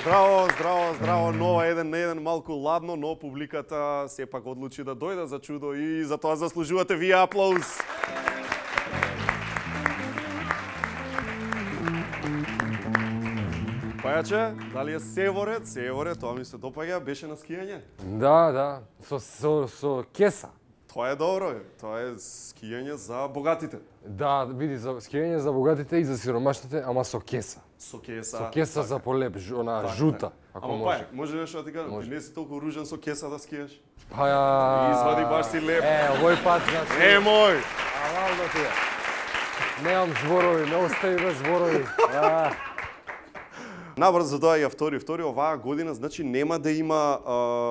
Здраво, здраво, здраво, нова еден малку ладно, но публиката сепак одлучи да дојде за чудо и за тоа заслужувате вие аплауз. Пајаче, дали е Севоре? Севоре, тоа ми се допаѓа, беше на скијање? Да, со кеса. Тоа е добро, тоа е скијање за богатите. Да, види, за скијање за богатите и за сиромашните, ама со кеса. Со кеса. Со кеса за полеп, она жута, ако ама може. Може нешто да ти кажам, ти не си толку ружен со кеса да скијаш. Па ја... Извади баш си леп. Овој пат, значи... Мој! Вално ти е. Немам зборови, не остави без зборови. Набрзо доаѓа втори, оваа година, значи нема да има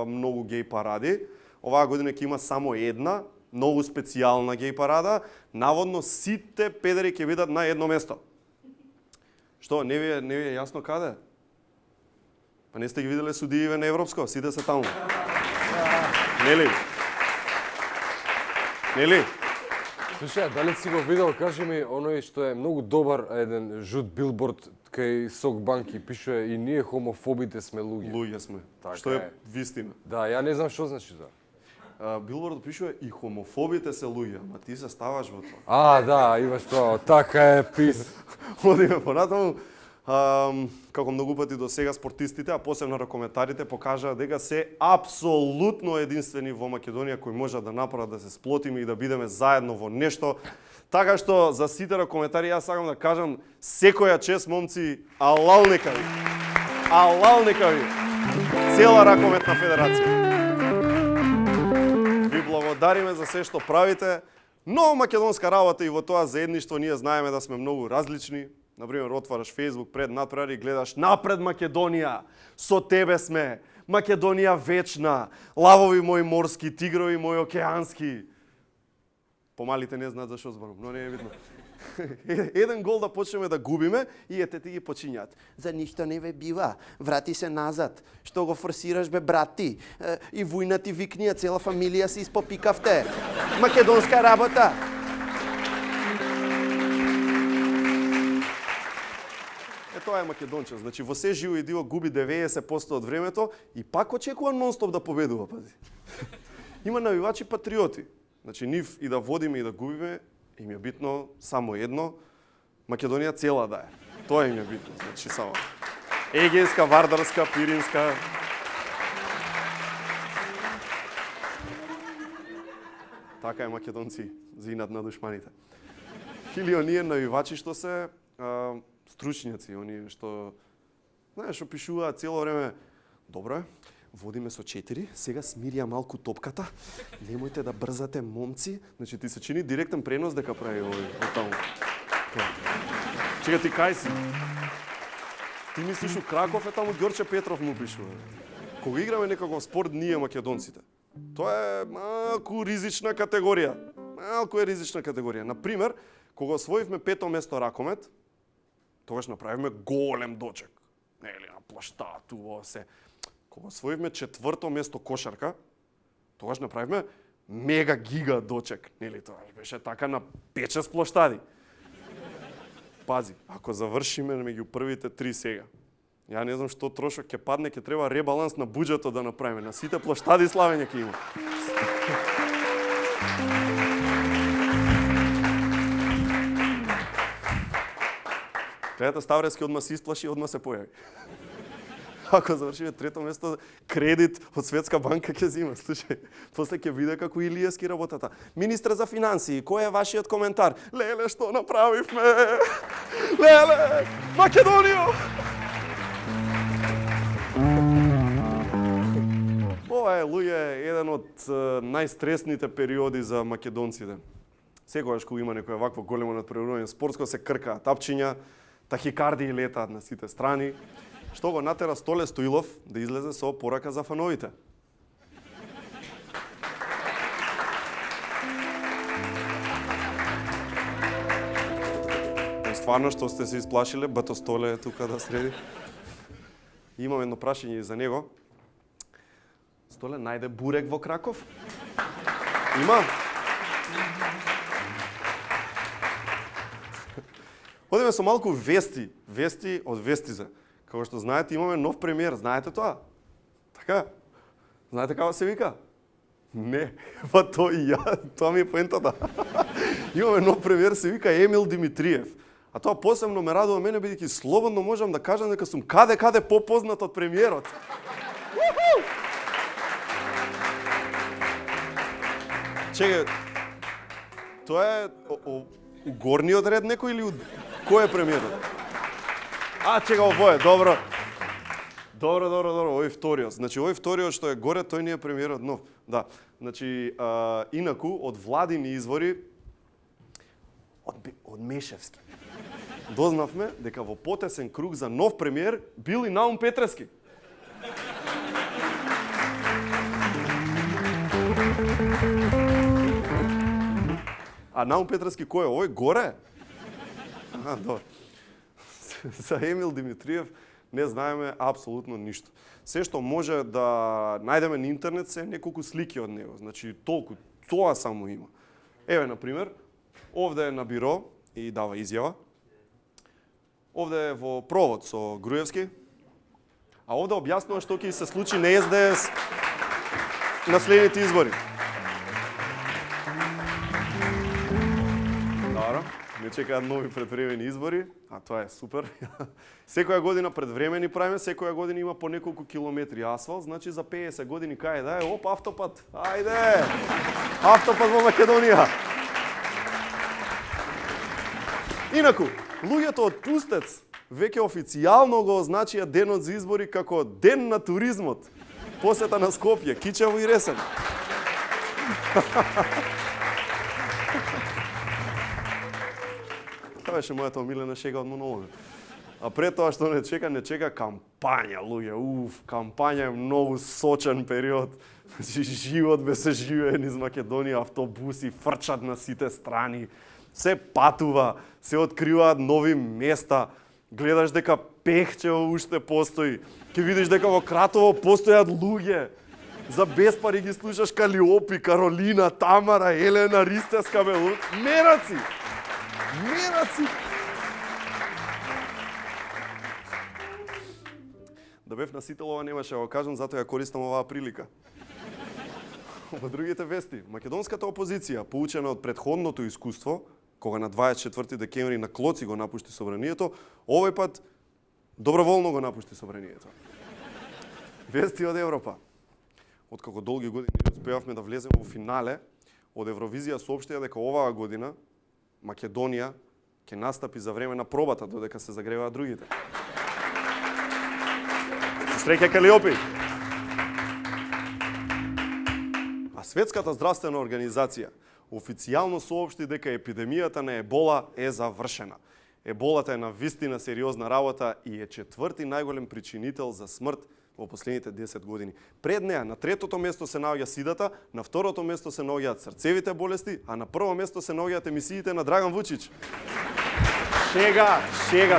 многу геј паради. Оваа година ќе има само една, многу специјална геј парада. Наводно сите педери ќе бидат на едно место. Што, не ви е јасно каде? Па не сте ги виделе судиите на Европско, сите се таму. Нели? Нели? Слушај, дали си го видел, кажи ми, оној што е многу добар еден жут билборд кај Сок банки пишува и ние хомофобите сме луѓе. Луѓе сме. Така Што е е. вистина. Да, ја не знам што значи тоа. Билборд пишува и хомофобите се луѓе, ама ти се ставаш во тоа. Да, имаш тоа, така е пис. Одиме понатаму. Како многу пати до сега спортистите, а посебно ракометарите покажаа дека се апсолутно единствени во Македонија кои можат да направат да се сплотиме и да бидеме заедно во нешто. Така што за сите ракометари јас сакам да кажам секоја чест момци, алал нека ви. Алал нека ви. Цела ракометна федерација. Ви благодариме за се што правите. Но македонска работа и во тоа заедништво ние знаеме да сме многу различни. Например, отвараш Facebook пред надпред и гледаш напред Македонија, со тебе сме, Македонија вечна, лавови мои морски, тигрови мои океански. Помалите не знаат зашо зборам, но не е видно. Еден гол да почнеме да губиме и ете ти ги почињаат. За ништо не ве бива. Врати се назад. Што го форсираш бе брати? И војна ти викнија, цела фамилија си испопикавте. Македонска работа. Тоа е македонче. Значи во се живо и диво губи 90% од времето и пак очекува нонстоп да победува, пази. Има навивачи патриоти. Значи нив и да водиме и да губиме, им е битно само едно, Македонија цела да е. Тоа им е битно, значи само. Егејска, Вардарска, Пиринска. Така е македонци, зинат на душманите. Или оние навивачи што се стручњаци, оние што, знаеш, опишуваат цело време, добро е, водиме со 4, сега смирија малку топката, немојте да брзате момци, значи ти се чини директен пренос дека прави овој од таму. Чека ти кај си? Ти мислиш у Краков е таму Ѓорче Петров му пишува. Кога играме некаков спорт ние македонците, тоа е малку ризична категорија. Малку е ризична категорија. Например, кога освоивме 5-то место ракомет, тогаш направивме голем дочек. Нели, на плаштату, се. Кога освоивме 4-то место кошарка, тогаш направивме мега гига дочек. Нели, тоа беше така на 5-6 плоштади. Пази, ако завршиме меѓу првите 3 сега, ја не знам што трошок ќе падне, ќе треба ребаланс на буџетот да направиме. На сите плоштади славење ќе има. Гледате, Ставрески одма се исплаши, одма се појави. Ако завршиме 3-то место, кредит од Светска банка ќе зима. Слушај, после ќе биде како Илијевски работата. Министр за финансии, кој е вашиот коментар? Леле, што направивме? Леле, Македонија! Ова е, луѓе, еден од најстресните периоди за македонците. Секогаш кога има некој вакво големо надпреварување спортско се кркаат тапчиња, тахикардии летаат на сите страни, што го натера Столе Стоилов да излезе со порака за фановите. Стварно, што сте се исплашиле, бато Столе е тука да среди. Имам едно прашање и за него. Столе, најде бурек во Краков? Има? Одиме со малку вести од Вестизе. Како што знаете, имаме нов премиер, знаете тоа? Така? Знаете како се вика? Не, па тоа и ја, тоа ми е поентата. Имаме нов премиер, се вика Емил Димитриев. А тоа посебно ме радува мене, бидејќи слободно можам да кажам дека сум каде попознат од премиерот. Чекај, тоа е у горниот ред некој или кој е премиерот? Чека, овој е, добро. Добро, овој вториот. Значи, овој вториот што е горе, тој не е премиерот нов. Да, значи, инаку, од владини извори, од Мешевски, дознавме дека во потесен круг за нов премиер бил и Наум Петрески. А Наум Петрески кој е? Овој горе? Добро. За Емил Димитриев не знаеме апсолутно ништо. Се што може да најдеме на интернет се неколку слики од него. Значи, толку, тоа само има. Еве, например, овде е на биро и дава изјава. Овде е во провод со Груевски. А овде објаснува што ќе се случи на СДС на следните избори. Добро. Не чекаат нови предвремени избори, а тоа е супер. Секоја година предвремени правиме, секоја година има по неколку километри асфалт, значи за 50 години кај да е, оп, автопат, ајде! Автопат во Македонија! Инаку, луѓето од Пустец веќе официјално го означија денот за избори како ден на туризмот. Посета на Скопје, кичаво и ресен. Тоа беше мојата омилена шега од монологот. А пред тоа што не чека кампања, луѓе. Кампања е многу сочен период. Живот бе се живее низ Македонија, автобуси фрчат на сите страни. Се патува, се откриваат нови места. Гледаш дека Пехчево уште постои. Ќе видиш дека во Кратово постојат луѓе. За без пари ги слушаш Калиопи, Каролина, Тамара, Елена, Ристеска, мераци! Мераци! Да бев на Сителова немаше да го кажам, затоа ја користам оваа прилика. Во другите вести, македонската опозиција, поучена од претходното искуство, кога на 24 декември на Клоци го напушти собранието, овој пат доброволно го напушти собранието. Вести од Европа. Откако долги години не успеавме да влеземе во финале, од Евровизија соопштија дека оваа година Македонија ќе настапи за време на пробата, додека се загреваат другите. Се среќа Калиопи! А Светската здравствена организација официјално соопшти дека епидемијата на ебола е завршена. Еболата е на вистина сериозна работа и е четврти најголем причинител за смрт во последните 10 години. Пред неа на третото место се наоѓа сидата, на второто место се наоѓаат срцевите болести, а на прво место се наоѓаат емисиите на Драган Вучич. Шега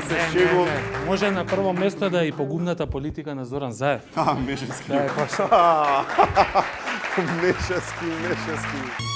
се шегувам. Може на прво место да е и погубната политика на Зоран Заев. Мешевски. Да, Мешевски.